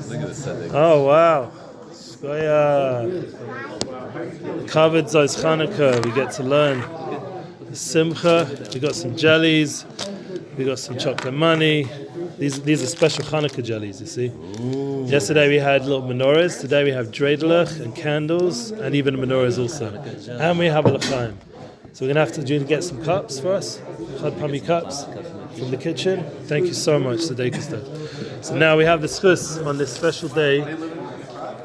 Look at the Tzaddikim. Oh wow. Covered Zos Chanukah. We get to learn the Simcha. We got some jellies. We got some chocolate money. These are special Chanukah jellies, you see. Ooh. Yesterday we had little menorahs. Today we have dreidelig and candles, and even menorahs also. And we have a l'chaim. So we're going to have to get some cups for us. Chad Pami cups from the kitchen. Thank you so much, Tzaddikim. So now we have the schus on this special day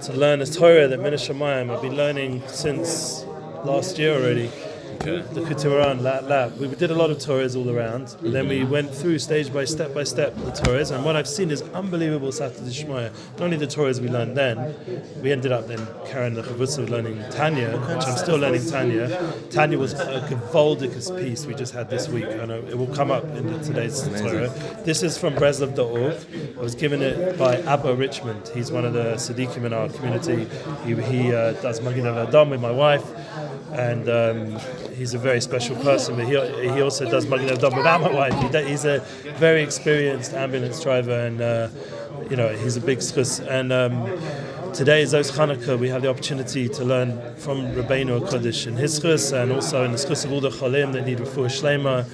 to learn a Torah that Mina Shamayim I've been learning since last year already. The Likutei Moharan, lab. We did a lot of Torahs all around, and then we went through stage by step the Torahs, and what I've seen is unbelievable Sata D'Shmaya. Not only the Torahs we learned then, we ended up then carrying the chavutz of learning Tanya, which I'm still learning Tanya. Tanya was a Gevaldikus piece we just had this week, and it will come up in today's Torah. This is from Breslov. I was given it by Abba Richmond. He's one of the Tzaddikim in our community. He does Magid al-Adam with my wife, and he's a very special person, but he also does Magid al-Adam without my wife. He's a very experienced ambulance driver, and he's a big schus. And today is Zos Chanukah. We have the opportunity to learn from Rabbeinu HaKodesh in his schus, and also in the schus of all the cholim that need refuah shlema,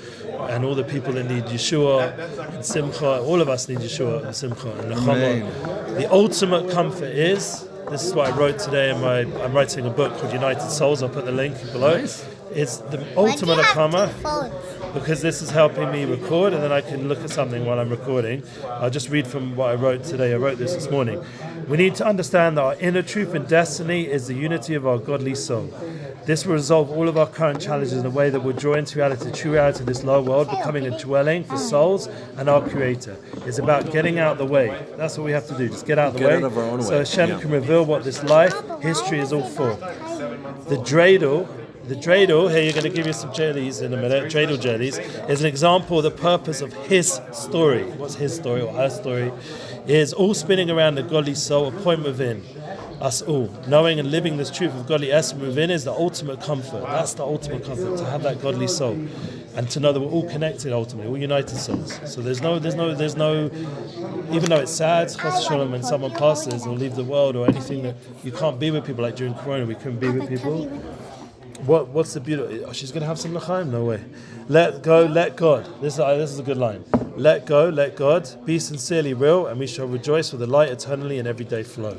and all the people that need Yeshua and Simcha. All of us need Yeshua and Simcha and Nechama. The ultimate comfort is, this is what I wrote today I'm writing a book called United Souls. I'll put the link below. Nice. It's the ultimate Nechama, because this is helping me record, and then I can look at something while I'm recording. I'll just read from what I wrote today. I wrote this morning. We need to understand that our inner truth and destiny is the unity of our godly soul. This will resolve all of our current challenges in a way that will draw into reality, true reality of this lower world, becoming a dwelling for souls and our Creator. It's about getting out of the way. That's what we have to do, just get out of the way. Out of our own so way. Hashem can reveal what this life, history is all for. The dreidel, here you're going to give you some jellies in a minute, dreidel jellies, is an example of the purpose of his story. What's his story or her story? Is all spinning around the godly soul, a point within us all. Knowing and living this truth of godly essence within is the ultimate comfort. That's the ultimate comfort, to have that godly soul. And to know that we're all connected ultimately, all united souls. So there's no, even though it's sad, chas v'shalom, when someone passes or leave the world or anything, that you can't be with people, like during Corona, we couldn't be with people. What's the beauty? Oh, she's going to have some l'chaim? No way. Let go, let God. This is a good line. Let go, let God. Be sincerely real, and we shall rejoice with the light eternally and everyday flow.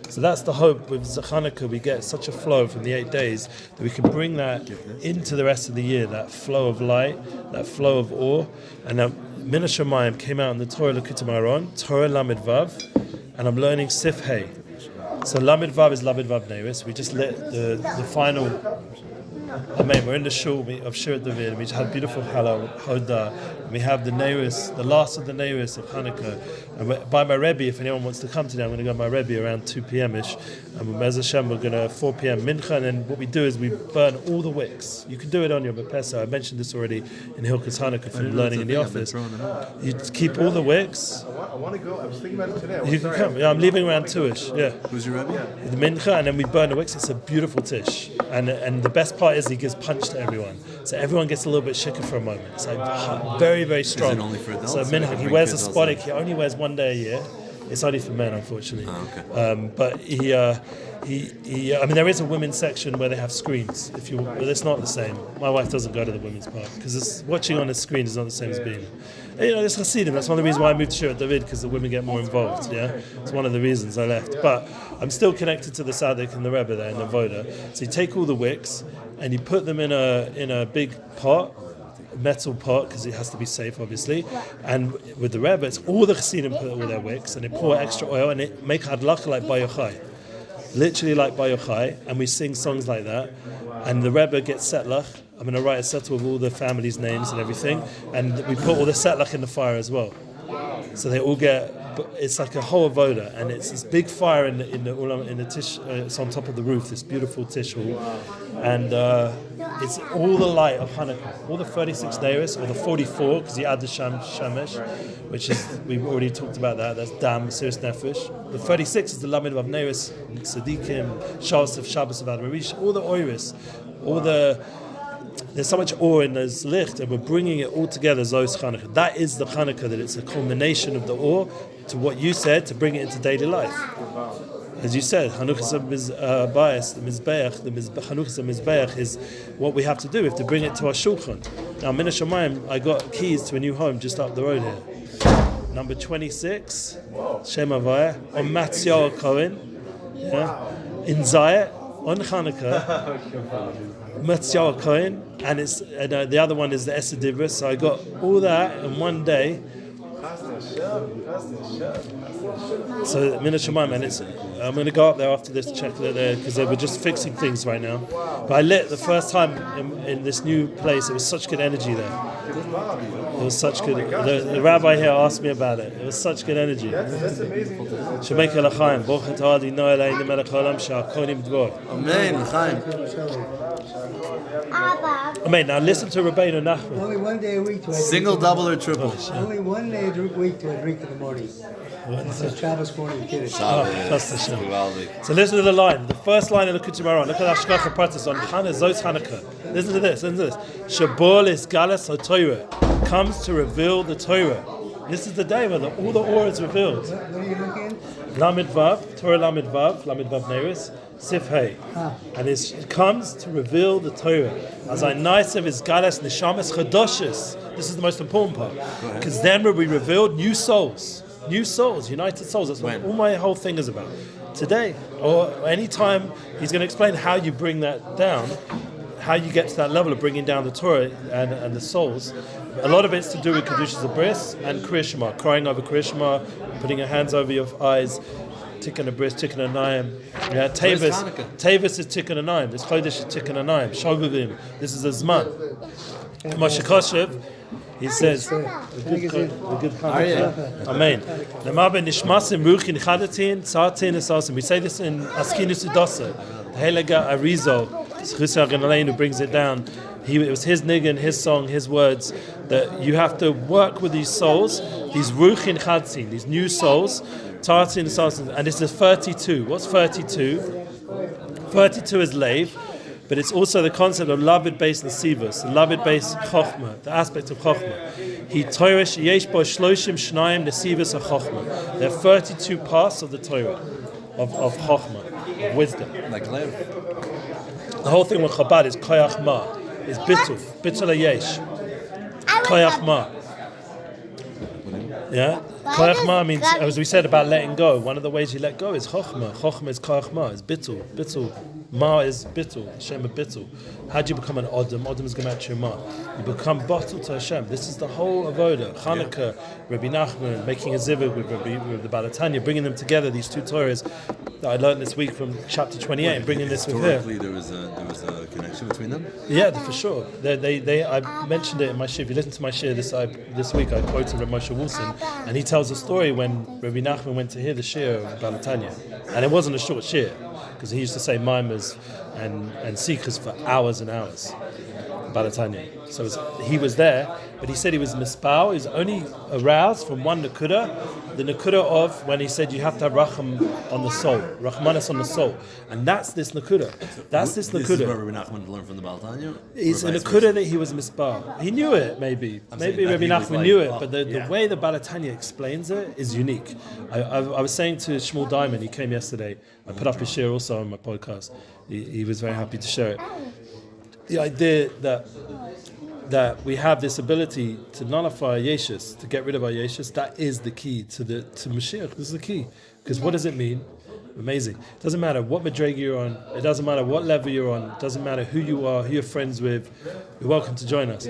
So that's the hope with Chanukah. We get such a flow from the 8 days that we can bring that into the rest of the year, that flow of light, that flow of awe. And now Mina Shamayim came out in the Torah Likutei Moharan, Torah Lamed Vav, and I'm learning Sif Hey. So Lamed Vav is Lamed Vav Neiris. We just lit the final. We're in the shul of Shirat David. We just had beautiful Hoda. We have the Neiris, the last of the Neiris of Chanukah. And by my Rebbe, if anyone wants to come today, I'm going to go to my Rebbe around 2 p.m.ish. And with Hashem, we're going to 4 p.m. Mincha. And then what we do is we burn all the wicks. You can do it on your Bepesa. I mentioned this already in Hilchos Chanukah from learning in the office. You keep all the wicks. I want to go. I was thinking about it today. You can come. Yeah, I'm leaving around 2ish. Yeah. Who's your Rebbe? The Mincha, and then we burn the wicks. It's a beautiful tish. And the best part is he gives punch to everyone. So everyone gets a little bit shaken for a moment. It's like very, very strong. Is it only for adults? So Mincha, he wears a spodek. He only wears one day a year. It's only for men, unfortunately. Oh, okay. But he I mean, there is a women's section where they have screens. But it's not the same. My wife doesn't go to the women's part because watching on a screen is not the same as being. It's Hasidim. That's one of the reasons why I moved to Shirat David, because the women get more involved. Yeah, it's one of the reasons I left. But I'm still connected to the Tzaddik and the Rebbe there in the Voda. So you take all the wicks and you put them in a big pot. Metal pot, because it has to be safe, obviously. And with the Rebbe, it's all the Chassidim put all their wicks, and they pour extra oil, and it make Hashgacha like Bayochai, literally like Bayochai, and we sing songs like that. And the Rebbe gets setlach. I'm going to write a settle with all the families' names and everything, and we put all the setlach in the fire as well. So they all get. It's like a whole avoda, and it's this big fire in the ulam, in the tish. It's on top of the roof, this beautiful tish hall, and it's all the light of Hanukkah, all the 36 neiris, or the 44, because you add the shamesh, which is, we've already talked about that. That's dam, serious nefesh. The 36 is the lamed of neiris, tzaddikim, shabbos of Shabbos of Adam Rish, all the oiris, all the There's so much awe in those licht, and we're bringing it all together, Zos Chanukah. That is the Chanukah, that it's a culmination of the awe to what you said, to bring it into daily life. As you said, Chanukah's bias, the Chanukah's Mizbeach is what we have to do. We have to bring it to our shulchan. Now, Min HaShamayim, I got keys to a new home just up the road here. Number 26, Shem Havaya, on Matziel Cohen, in Zayat, on Chanukah, Matziel Cohen, and it's the other one is the Esed Dibra. So I got all that in one day. So Min HaShamayim, and I'm going to go up there after this to check that there, because they were just fixing things right now. But I lit the first time in this new place. It was such good energy there. It was such good. The rabbi here asked me about it. It was such good energy. That's amazing. Shemeka l'chaim, bochet ha'adi no'el ha'ini melech ha'olam sha'akonim dvor. Amen, l'chaim. Amen. Now listen to Rebbe Nachman. Only one day a week to Single, double, or triple? Only one day a week to drink in the morning. It's a Shabbos morning kiddush. Trust Hashem. So listen to the line. The first line in Likutei Moharan. Look at Hashgacha Pratis on Zos Chanukah. Listen to this. Shabol is galas HaTorah. Comes to reveal the Torah. This is the day when all the awe is revealed. What are you looking? Lamed Vav, Torah Lamed Vav Neiris, Sif Hey. And it comes to reveal the Torah. As I Naisev is Galas Neshamas Kedushas. This is the most important part. Because then will be revealed new souls, united souls. That's what all my whole thing is about. Today, or any time, he's going to explain how you bring that down, how you get to that level of bringing down the Torah and the souls. A lot of it's to do with Kedushas, HaBris, and Kriya Shema, crying over Kriya Shema, putting your hands over your eyes, Tikkun HaBris, Tikkun HaNayim. Yeah, Tavis is Tikkun HaNayim. This Chodesh is Tikkun HaNayim. Shoguvim. This is a Zman. Moshe Koshev, he says, the good Chanukah. Amen. We say this in Askinus Udosa, the Helaga Arizo, who brings it down. It was his niggin, his song, his words, that you have to work with these souls, these ruchin chadzin, these new souls, tartin and this is 32. What's 32? 32 is leiv, but it's also the concept of lavid based nesivus, lavid based chokhmah, the aspect of chokhmah. He toirish yesh bo shloshim shnayim nesivus chokhmah. There are 32 parts of the Torah, of chokhmah, of wisdom. Like leiv. The whole thing with Chabad is koyach ma. Is bitul hayesh, koyach ma. Yeah, koyach ma means, as we said about letting go. One of the ways you let go is chokhmah. Chokhmah is koyach ma. Is bitul. Ma is bitul. Hashem is bitul. How do you become an Odom? Odom is gematria ma. You become bottled to Hashem. This is the whole avoda. Chanukah, Rebbe Nachman, making a zivug with the Balatanya, bringing them together. These two Torahs that I learned this week from chapter 28, and bringing this with here. Historically, there was a connection between them. Yeah, for sure. They I mentioned it in my shir. If you listen to my shir this week, I quoted Rav Moshe Wilson, and he tells a story when Rebbe Nachman went to hear the shir of Balatanya, and it wasn't a short shir because he used to say mimers and seekers for hours and hours. Balatanya. So he was there, but he said he was mispal. He was only aroused from one nakuda, the nakuda of when he said you have to have racham on the soul, rachmanis on the soul, and that's this nakuda. That's this nakuda. This is what Rebbe Nachman learned from the Balatanya. It's a nakuda that he was mispal. He knew it, maybe Rebbe Nachman knew it, but the way the Balatanya explains it is unique. I was saying to Shmuel Diamond, he came yesterday. I put up his share also on my podcast. He was very happy to share it. The idea that we have this ability to nullify Yeshus, to get rid of our Yeshus, that is the key to Mashiach. This is the key. Because what does it mean? Amazing. It doesn't matter what madrega you're on. It doesn't matter what level you're on. It doesn't matter who you are, who you're friends with. You're welcome to join us.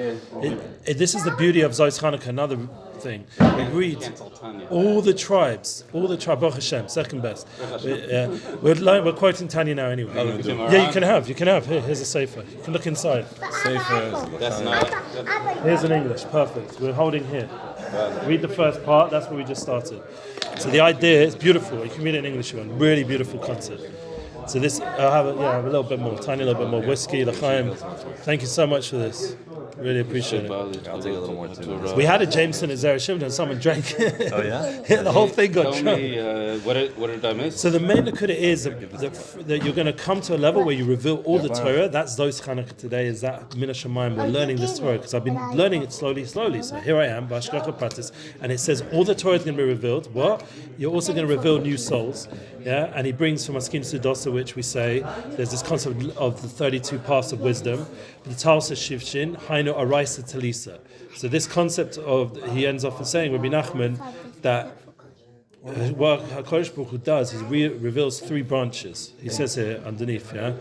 This is the beauty of Zos Chanukah. Another thing. We read all the tribes, Baruch Hashem, second best. We're quoting Tanya now anyway. Yeah, you can have. Here's a sefer. You can look inside. Here's in English. Perfect. We're holding here. Read the first part. That's where we just started. So the idea is beautiful. You can read it in English. One really beautiful concept. So this, I'll have a little bit more, tiny little bit more whiskey, l'chaim. Thank you so much for this. Really appreciate it. I'll take a little more too. We had a Jameson at Zereshim and someone drank it. Oh yeah? Yeah, the whole thing got Tell drunk. me, what did I miss? So the main Likutei is that you're going to come to a level where you reveal all the Torah. That's those Chanukah today. Is that Min Hashamayim? We're learning this Torah because I've been learning it slowly. So here I am, Hashgacha Pratis, and it says all the Torah is going to be revealed. What? You're also going to reveal new souls. Yeah, and he brings from Askim Sudosa, which we say there's this concept of the 32 paths of wisdom. The Talsa Shivshin, Hainu Araisa Talisa. So this concept of, he ends off with saying, Rebbe Nachman, that what HaKadosh Baruch Hu does, he reveals three branches. He says here underneath, yeah?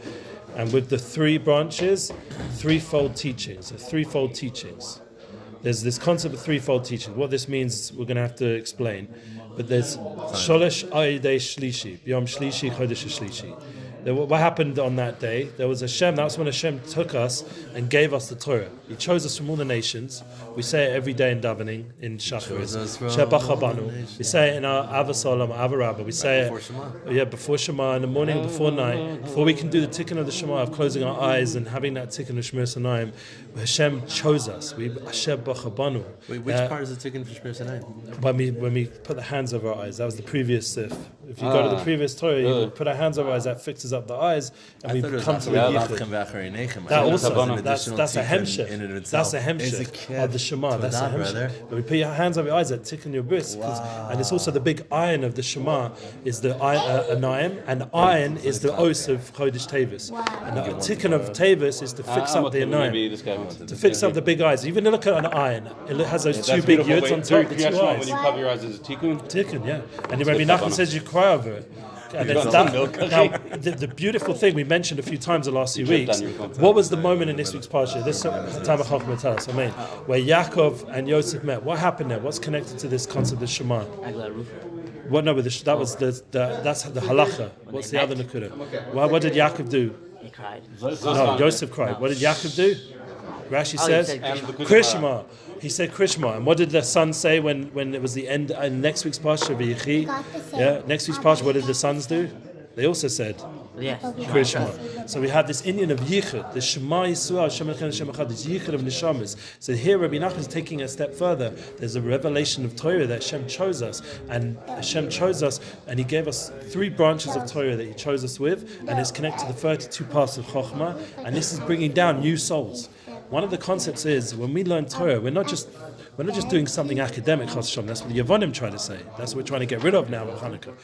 And with the three branches, threefold teachings. There's this concept of threefold teaching. What this means, we're going to have to explain. But there's Sholosh Ayidei Shlishi, Yom Shlishi, Chodesh Shlishi. What happened on that day? There was Hashem. That's when Hashem took us and gave us the Torah. He chose us from all the nations. We say it every day in davening in Shacharis. Shebachabanu. We say it in our Avasalam, Avarabba. We say it before Shema in the morning, before night, before we can do the tikkun of the Shema of closing our eyes and having that tikkun of Shmir Sanayim. Hashem chose us. We Shebachabanu. Wait, which part is the tikkun for Shmir Sanayim? When we put the hands over our eyes, that was the previous sif. If you go to the previous Torah, you put our hands over our eyes. That fixes up the eyes, and we come to the yichud. That also, that's a hemshech. That's a hemshech of the Shema. That's a hemshech. When we put your hands over your eyes, that tikkun your bris, and it's also the big iron of the Shema is the anayim, and the iron is the os of Chodesh Tevis. And the tikkun of Tevis is to fix up the anayim, to fix up the big eyes. Even look at an iron, it has those two big yuds on top, the two eyes. When you cover your eyes, is it tikkun? Tikkun, yeah. And Rebbe Nachman says you cry over it. And it's that, the beautiful thing we mentioned a few times the last few weeks. What was the moment in this week's parsha? This time of Chachma tell us. Where Yaakov and Yosef met. What happened there? What's connected to this concept of Shema? What? No, but that was that's the halacha. What's the other nekuda? What did Yaakov do? He cried. No, Yosef cried. What did Yaakov do? Rashi says Krishma. He said Krishma. And what did the son say when it was the end? Next week's parsha, V'yichi. Yeah, next week's parsha. What did the sons do? They also said Krishma. So we had this Indian of Yichud, the Shema Yisrael, Hashem Echad, Hashem Echad, this Yichud of Neshamas. So here Rebbe Nachman is taking a step further. There's a revelation of Torah that Hashem chose us, and Hashem chose us, and He gave us three branches of Torah that He chose us with, and it's connected to the 32 paths of Chochmah, and this is bringing down new souls. One of the concepts is when we learn Torah, we're not just doing something academic. That's what the Yavonim try to say. That's what we're trying to get rid of now with Chanukah.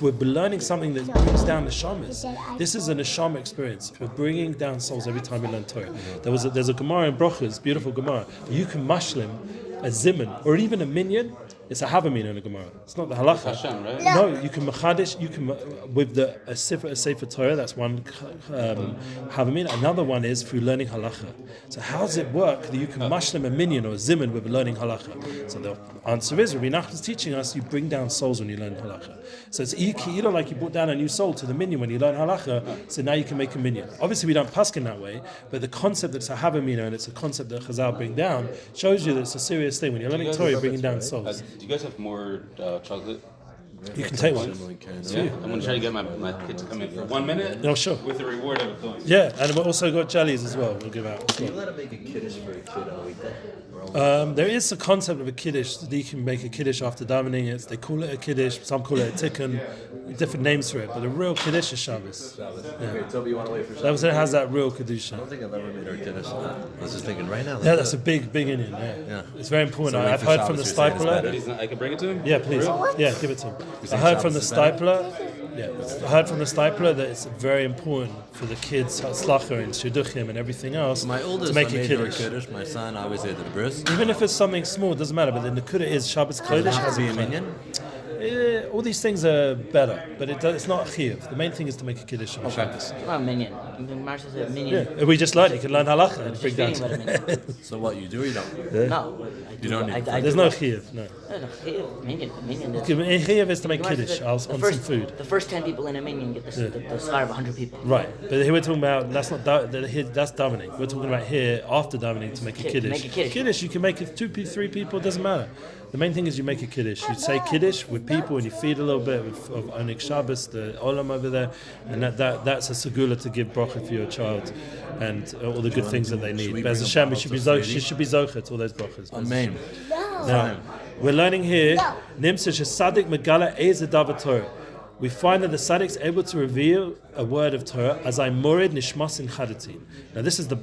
We're learning something that brings down the neshamas. This is a neshama experience. We're bringing down souls every time we learn Torah. There's a Gemara in Brochus, beautiful Gemara. You can mashlim a zimun or even a minyan. It's a havamina in a Gemara. It's not the halacha. Hashem, right? No, you can machadish. You can with a sefer Torah. That's one havamina. Another one is through learning halacha. So how does it work that you can mashlim a minyan or a zimun with learning halacha? So the answer is Rebbe Nachman is teaching us you bring down souls when you learn halacha. So it's either like you brought down a new soul to the minyan when you learn halacha. So now you can make a minyan. Obviously we don't paskin that way, but the concept that it's a havamina and it's a concept that Chazal bring down shows you that it's a serious thing. When you're learning Torah, you're bringing down souls. Do you guys have more chocolate? You can take one. Yeah, I'm going to try to get my kid to come in for 1 minute. No, sure. With the reward of a coin. Yeah, and we've also got jellies as well. We'll give out. Can you let him make a kiddush for a kid on a weekday? There is a concept of a kiddush. They can make a kiddush after davening. They call it a kiddush. Some call it a tikkun. Different names for it, but the real kiddush is Shabbos. Yeah. Okay, Toby, you want to wait for Shabbos? It has that real kedusha. I don't think I've ever made her kiddush. I was just thinking right now. Yeah, that's a big Indian. Yeah. It's very important. So I've heard from the Stipler. I can bring it to him? Yeah, please. Yeah, give it to him. I heard from the Stipler. Yeah, I heard from the Stipler that it's very important for the kids, Hatzlacha and Shidduchim and everything else, My oldest, to make I a made her kiddush. My son, I always did the bris. Even if it's something small, it doesn't matter. But the Nekuda is Shabbos Kodesh has be a a minion. All these things are better, but it's not a chiyuv. The main thing is to make a kiddush on Shabbos. Well, minion. Marsha said minion. Yeah, we just learned. You can learn halacha and bring down. So what, you do or you don't? No, You don't need There's no chiyuv. No. Minion. Chiyuv is to make kiddush on some food. The first 10 people in a minion get the scar of 100 people. Right, but here we're talking about that's davening. We're talking about here after davening to make a kiddush. Kiddush, you can make it 2, 3 people. It doesn't matter. The main thing is you make a kiddush. You say kiddush with people and you feed a little bit of Onik Shabbos, the olam over there, and that's a segula to give bracha for your child and all the good things that they need. we Be'ez bring Hashem, a she bottle should be zochet all those brachas. Amen. Now, we're learning here, Nimsa Shesadik Megala Eza Davar Torah. We find that the Tzaddik is able to reveal a word of Torah as I morid nishmas in chadatin. Now this is a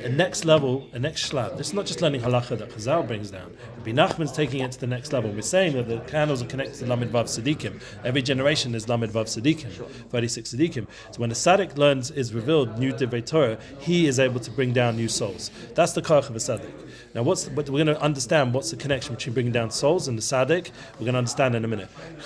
next level, a next shlab. This is not just learning halacha that Chazal brings down. Rebbe Nachman's taking it to the next level. We're saying that the candles are connected to Lamed Vav Tzaddikim. Every generation is Lamed Vav Tzaddikim, 36 Tzaddikim. So when the Tzaddik learns, is revealed new Divrei Torah, he is able to bring down new souls. That's the koach of a Tzaddik. Now, we're going to understand what's the connection between bringing down souls and the tzaddik. We're going to understand in a minute. You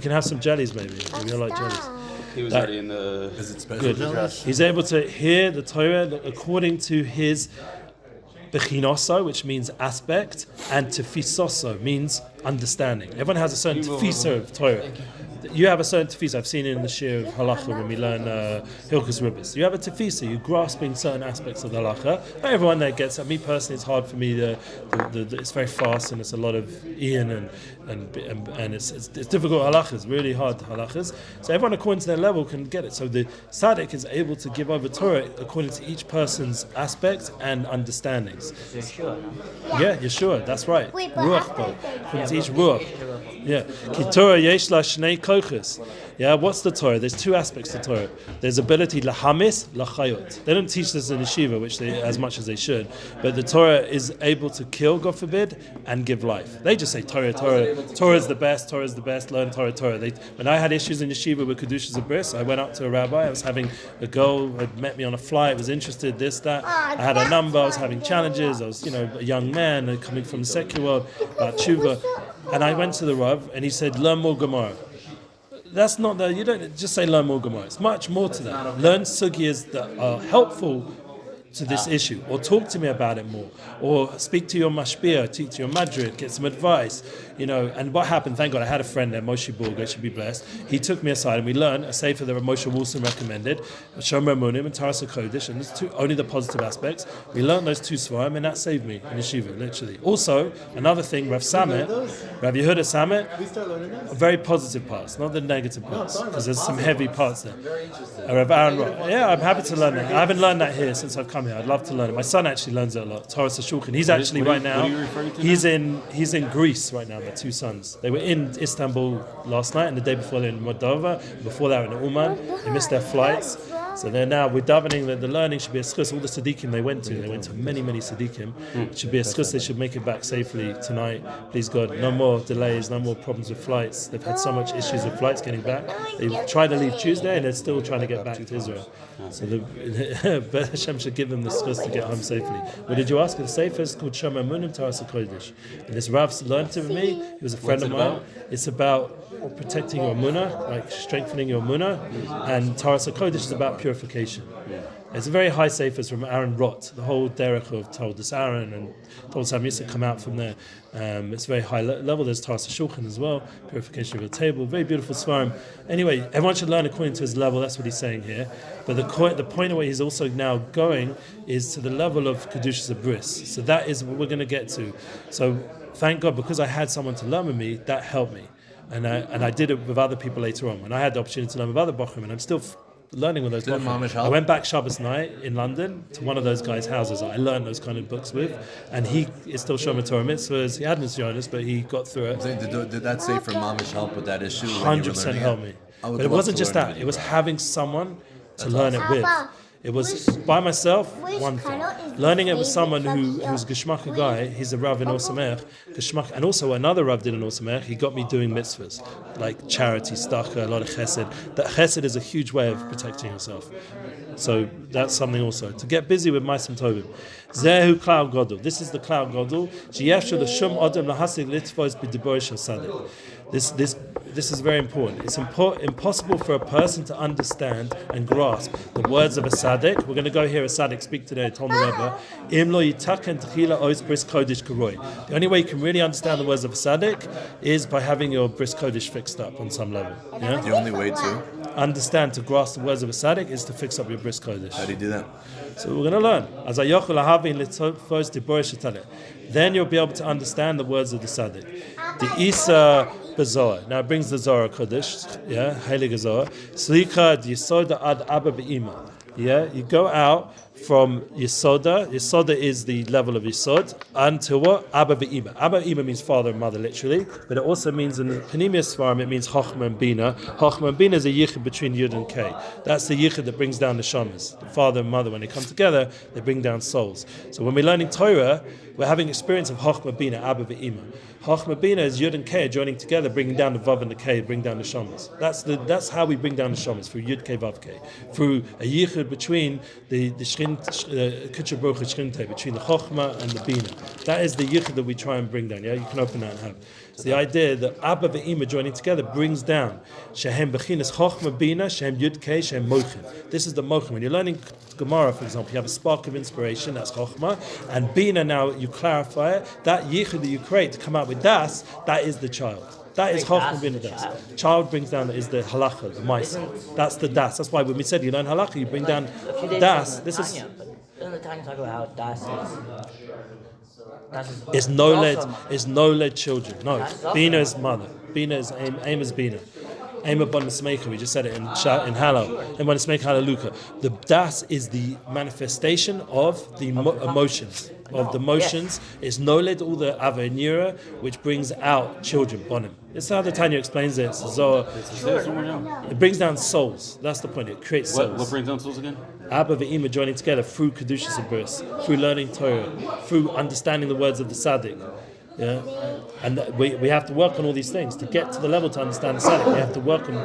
can have some jellies, maybe. You like jellies. He was already in the. Is it special? Good. He's able to hear the Torah according to his bechinoso, which means aspect, and tefisoso means understanding. Everyone has a certain tefisa of Torah. You have a certain tefisa. I've seen it in the shir of halacha when we learn Hilchos Ribbis. You have a tefisa. You're grasping certain aspects of the halacha. Not everyone that gets that. Me personally, it's hard for me. It's very fast and it's a lot of Ian and it's difficult halachas, really hard halachas. So everyone according to their level can get it. So the tzaddik is able to give over Torah according to each person's aspects and understandings. Yeshua, no? Yeah, Yeshua, that's right. Wait, but Ruach, after though. According to each ruach. Yeah. Ki Torah yesh la shnei kochos. Yeah, what's the Torah? There's two aspects to Torah. There's ability lahamis, lachayot. They don't teach this in yeshiva, which they as much as they should. But the Torah is able to kill, God forbid, and give life. They just say Torah, Torah. Torah is the best. Torah is the best. Learn Torah, Torah. When I had issues in yeshiva with Kedushas HaBris, I went up to a rabbi. I was having a girl who had met me on a flight, was interested, this, that. I had a number. I was having challenges. I was, a young man coming from the secular world, about tshuva. And I went to the Rav, and he said, learn more Gemara. That's not you don't just say learn more Gemara. It's much more to that. Learn sugiyas that are helpful to this issue, or talk to me about it more, or speak to your mashpia, speak to your madrid, get some advice, And what happened? Thank God, I had a friend there, Moshe Borga, should be blessed. He took me aside, and we learned a sefer that Moshe Wilson recommended, Shomer Munim and Taras HaKodesh, and there's only the positive aspects. We learned those two svarim, and that saved me in yeshiva, literally. Also, another thing, Rav Samet, Rav Yehuda Samet, We start learning this? very positive parts, not the negative parts, because there's some heavy parts there. Very interesting. Rav Aaron, yeah, I'm happy to learn that. I haven't learned that here since I've come here. I'd love to learn it. My son actually learns it a lot. Torah Shulchan. He's actually right now. What are you referring to he's in Greece right now. My two sons. They were in Istanbul last night, and the day before they're in Moldova. Before that, in Uman. They missed their flights, so they're now. We're davening that the learning should be a schus. All the tzaddikim they went to many tzaddikim. It should be a schus. They should make it back safely tonight. Please God, no more delays, no more problems with flights. They've had so much issues with flights getting back. They tried to leave Tuesday, and they're still trying to get back to Israel. So Hashem should give them the schus to get home safely. What did you ask? The sefer is called Shomer Munim Taras HaKodesh. And this Rav learned it with me. He was a friend of mine. It's about protecting your munah, like strengthening your munah, and Taras HaKodesh is about purification. It's a very high sefer from Aaron Rott. The whole derech of Toldos Aaron and Toldos HaMisa come out from there. It's very high level. There's Taras HaShulchan as well, purification of your table. Very beautiful svarim. Anyway, everyone should learn according to his level. That's what he's saying here. But the point of where he's also now going is to the level of Kedushas HaBris. So that is what we're going to get to. So thank God, because I had someone to learn with me, that helped me. And I did it with other people later on. When I had the opportunity to learn with other bochum, and I'm still learning with those Didn't bochum. Mamish help? I went back Shabbos night in London to one of those guys' houses that I learned those kind of books with, and he is still Shomer Torah mitzvahs. He had nisyonis, but he got through it. Did that say for Mamish help with that issue? when you were 100% learning helped it? me. I would But it love wasn't to just learn that. with It you, was bro. having someone to learn it with. It was by myself, one thing. color is Learning the it with someone favorite who's Geshmaka guy, he's a Rav in Osamech, Geshmaka, and also another Rav did in Osamech, he got me doing mitzvahs, like charity, staka, a lot of chesed. That chesed is a huge way of protecting yourself. So that's something also. To get busy with Maisim Tovim. Zehu Klal Godel. This is the Klal Godel. Sheyefshu l'shum adam lahasig litvos b'dibor shel sadik. This is very important. It's impossible for a person to understand and grasp the words of a tzaddik. We're going to go hear a tzaddik speak today, told the Rebbe. Im lo yitaken techila ois bris kodesh karoi. The only way you can really understand the words of a tzaddik is by having your bris kodesh fixed up on some level. Yeah? The only way to? Understand, to grasp the words of a tzaddik is to fix up your bris kodesh. How do you do that? So we're going to learn. Then you'll be able to understand the words of the tzaddik. The Isa Bezoar. Now it brings the Zohar Kodesh, yeah, Heilige Zohar. Slika Yisoda ad Abba Be'ima. Yeah, you go out from Yisoda. Yisoda is the level of Yisod until what? Abba Ve'ima. Abba Ve'ima means father and mother, literally, but it also means in the Panemius Svarim, it means Chochma and Bina. Chochma and Bina is a yichud between Yud and K. That's the yichud that brings down the shamas. The father and mother, when they come together, they bring down souls. So when we're learning Torah, we're having experience of Chochma Bina, Abba Ve'ima. Chochma Bina is Yud and K joining together, bringing down the Vav and the K, bring down the shamas. That's how we bring down the shamas, through Yud K Vav K, through a yichud between the Kutcher Baruch Shchinte, between the Chochma and the Bina. That is the yichud that we try and bring down. Yeah, you can open that and have. It's the idea that Abba Ve'ima joining together brings down Shehem Bechinas Chochma Bina, Shehem Yud K, Shehem Mochin. This is the Mochin. When you're learning Gemara, for example, you have a spark of inspiration, that's Chochma, and Bina, now you clarify it. That yichud that you create to come out with Das, that is the child. That is Chochma Bina Das. Child brings down is the halacha, the Maisa. That's the Das. That's why when we said you learn halacha, you bring down Das. This is. Doesn't the Tanya talk about how Das is? It's no led children. No, Bina is mother. Bina is aim is Bina. Aim upon the Smeika, we just said it in Hallow. And when the Smeika Hallelujah. The Das is the manifestation of the emotions. Of the motions. It's Noled all the Avenira, which brings out children, Bonim. It's how the Tanya explains it. It's Zohar. It brings down souls. That's the point. It creates souls. What brings down souls again? Abba Ve'ima joining together through Kedushas and Bris, through learning Torah, through understanding the words of the Tzaddik. Yeah, and we have to work on all these things to get to the level to understand the Tzaddik. We have to work on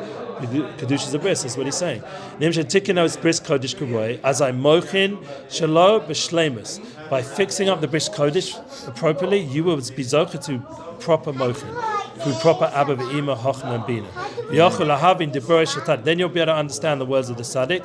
Kedushas and Bris. That's what he's saying. As I mochin shelo b'shleimus. By fixing up the Bris Kodesh appropriately, you will be zocha to proper mochin, through proper Abba Ve'ima, Chochma and Bina. Then you'll be able to understand the words of the Tzaddik.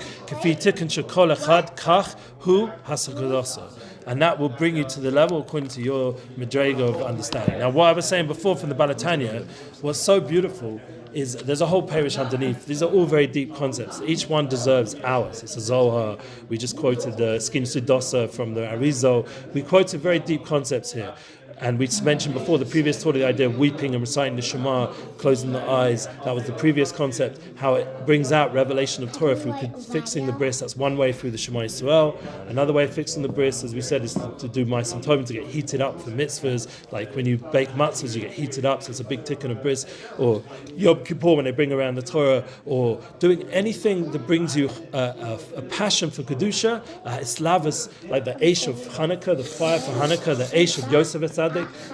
And that will bring you to the level according to your Madrega of understanding. Now, what I was saying before from the Balatanya, what's so beautiful is there's a whole parish underneath. These are all very deep concepts. Each one deserves hours. It's a Zohar. We just quoted the Skin Sudosa from the Arizal. We quoted very deep concepts here. And we mentioned before the previous Torah, the idea of weeping and reciting the Shema, closing the eyes. That was the previous concept, how it brings out revelation of Torah through fixing the bris. That's one way through the Shema Yisrael. Another way of fixing the bris, as we said, is to do Ma'asim Tovim, to get heated up for mitzvahs. Like when you bake matzahs, you get heated up, so it's a big tikkun of bris. Or Yom Kippur, when they bring around the Torah. Or doing anything that brings you a passion for Kedusha. Islavas, like the Eish of Chanukah, the fire for Hanukkah, the Eish of Yosef Tzaddik,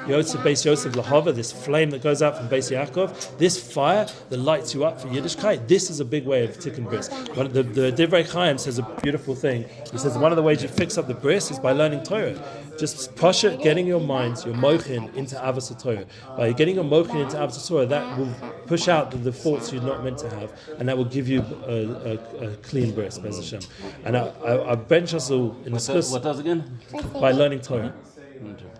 Yosef Beis Yosef Lahava, this flame that goes out from Beis Yaakov, this fire that lights you up for Yiddishkeit, this is a big way of tikkun bris. The Divrei Chaim says a beautiful thing. He says one of the ways you fix up the bris is by learning Torah. Just pasha, getting your minds, your mochin into Avos Torah. By getting your mochin into Avos Torah, that will push out the thoughts you're not meant to have, and that will give you a clean bris, Bez Hashem. And I bench us all in the What does again? by learning Torah.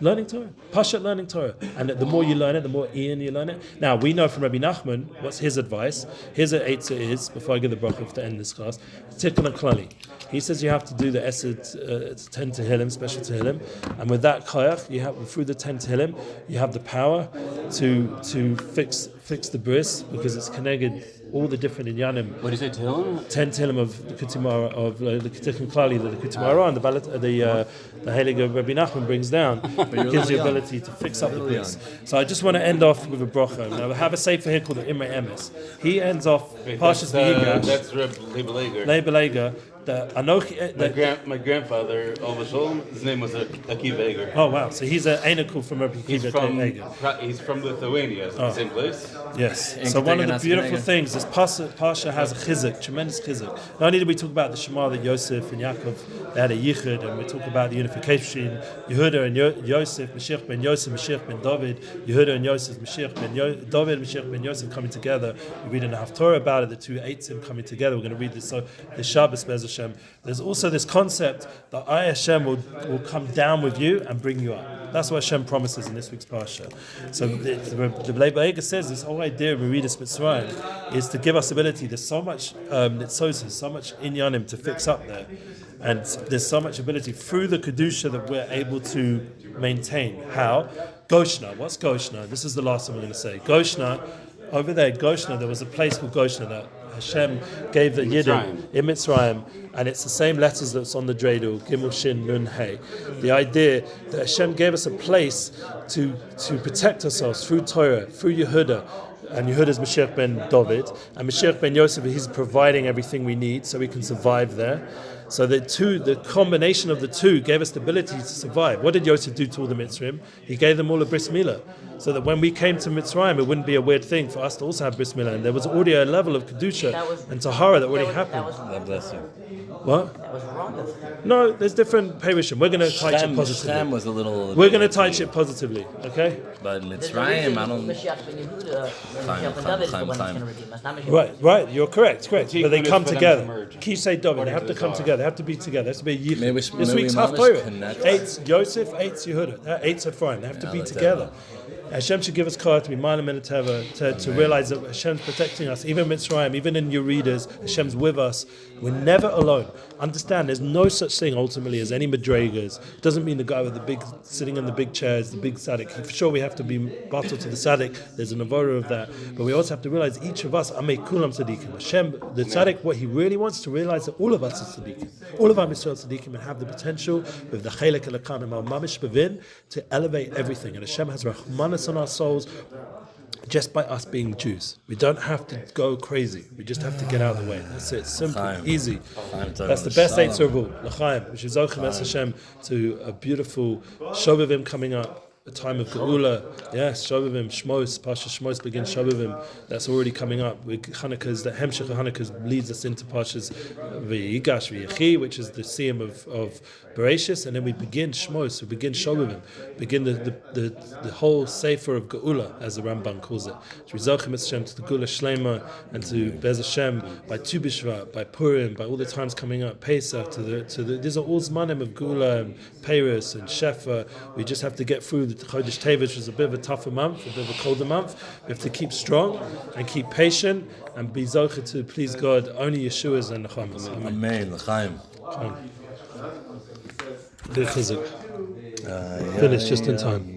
Learning Torah, Pashat learning Torah, and the more you learn it, the more Ian you learn it. Now we know from Rebbe Nachman what's his advice. His eitzah is, before I give the bracha to end this class, Tikkun Klali. He says you have to do the Esed 10 Tehillim, special Tehillim, and with that koyach, you have through the 10 Tehillim, you have the power to fix the bris, because it's connected all the different inyanim. What do you say, Tehillim? 10 Tehillim of the Kutimara, of the Tikkun Klali, the Kutimara, and the Heilige Rebbe Nachman brings down. It gives you the ability to fix up the bris. So I just want to end off with a bracha. Now we have a sefer here called the Imre Emes. He ends off Parshas V'yigash. That's Rebbe Leibeleger. My grandfather, his name was Akiva Eger. Oh wow! So he's an Einakul from Rabbi Akiva. He's from Lithuania, the same place. Yes. So one of the beautiful things, this Pasha has a chizuk, tremendous chizuk. Not only did we talk about the Shema that Yosef and Yaakov, they had a yichud, and we talk about the unification between Yehuda and Yosef, Mashiach ben Yosef, Mashiach ben David, Yehuda and Yosef, Mashiach ben David, Mashiach ben Yosef coming together. We read in the Haftorah about it, the two Eitzim coming together. We're going to read this the Shabbos Bez Hashem, there's also this concept that I, Hashem, will come down with you and bring you up. That's what Hashem promises in this week's parsha. So the Faiga says this whole idea of Meridus Mitzrayim is to give us ability. There's so much nitzosis, so much inyanim to fix up there, and there's so much ability through the kedusha that we're able to maintain. How? Goshna. What's Goshna? This is the last one we're going to say. Goshna. Over there, Goshna, there was a place called Goshna that Hashem gave the Yidden in Mitzrayim, and it's the same letters that's on the dreidel, Gimel Shin Nun Hey. The idea that Hashem gave us a place to protect ourselves through Torah, through Yehuda, and Yehuda's Mashiach ben David, and Mashiach ben Yosef, he's providing everything we need so we can survive there. So the combination of the two gave us the ability to survive. What did Yosef do to all the Mitzrayim? He gave them all a bris milah, so that when we came to Mitzrayim, it wouldn't be a weird thing for us to also have bris milah. And there was already a level of kedusha and tahara that already happened. God bless you. What? That was wrong of him. No, there's different perushim. We're going to touch it positively. Shem was a little. We're going to touch it positively, okay? But Mitzrayim, I don't. Mashiach ben Yehuda, Mashiach ben David is the one that's going to redeem us, not Mashiach. Right, you're correct. But they come for them to together. merge. Kisei David, they have to come Zohar. together. They have to be together. There has to be a yichud. Maybe This week's half mamish Torah. connect. 8's Yosef, 8's Yehuda. 8's Ephraim. They have to be together. Hashem should give us Torah to be Malam and to realize that Hashem's protecting us, even in Mitzrayim, even in your readers. Hashem's with us. We're never alone. Understand, there's no such thing ultimately as any madregas. Doesn't mean the guy with the big sitting in the big chairs, the big tzaddik. For sure, we have to be battle to the tzaddik. There's an avora of that, but we also have to realize each of us, Amei Kulam Tzaddikim. Hashem, the tzaddik, what he really wants to realize that all of us are tzaddikim, all of our Yisrael tzaddikim, and have the potential with the chelek elakanim al mamish bevin to elevate everything. And Hashem has rahmanas on our souls. Just by us being Jews, we don't have to go crazy. We just have to get out of the way. That's it. Simple, easy. That's the best eitzah of all. L'chaim, which is Zochem Es Hashem to a beautiful Shovavim coming up. A time of Geula, yes, Shovavim, Shmos, Pasha Shmos begins Shovavim. That's already coming up. With Chanukah's, the Hemshech of Chanukah's leads us into Pasha's V'yigash V'yechi, which is the Siyam of Bereshis, and then we begin Shmos, we begin Shovavim, begin the whole Sefer of Geula, as the Ramban calls it. Rizochem Es Hashem to the Geula Shlema and to Bez Hashem by Tu B'Shvat, by Purim, by all the times coming up, Pesach, to the these are all Zmanim of Geula and Peiros and Shefa. We just have to get through the Chodesh Tevet, which was a bit of a tougher month, a bit of a colder month. We have to keep strong and keep patient and be zocher to please God. Only Yeshua's and Nechamas. Amen. L'chaim. Finish just in time.